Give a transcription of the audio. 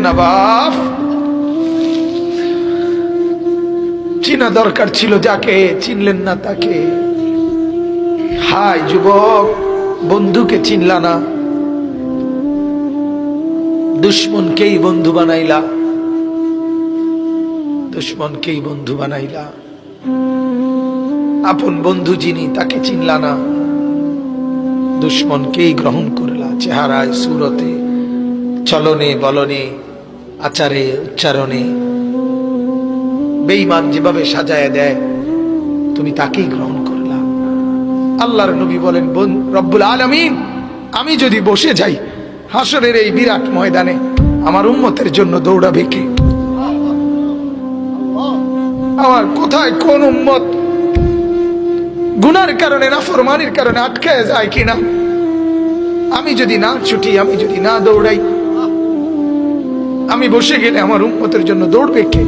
নবাব চিনা দরকার ছিল যাকে, চিনলেন না তাকে। হায় যুবক, বন্ধুকে চিনলা না, দুশ্মনকেই বন্ধু বানাইলা, দুশ্মনকেই বন্ধু বানাইলা। আপন বন্ধু যিনি তাকে চিনলা না, দুশ্মনকেই গ্রহণ করলা। চেহারায়, সুরতে, চলনে বলনে, আচারে উচ্চারণে বেঈমান যেভাবে সাজায় দেয়, তুমি তাকেই গ্রহণ করলা। আল্লাহর নবী বলেন, রব্বুল আলামিন, আমি যদি বসে যাই হাসরের এই বিরাট ময়দানে, আমার উম্মতের জন্য দৌড়াবে কে? আমার কোথায় কোন উম্মত গুনার কারণে, নাফরমানির কারণে আটকায় যায় কিনা? আমি যদি না ছুটি, আমি যদি না দৌড়াই, আমি বসে গেলে আমার উম্মতের জন্য দৌড়বে কে?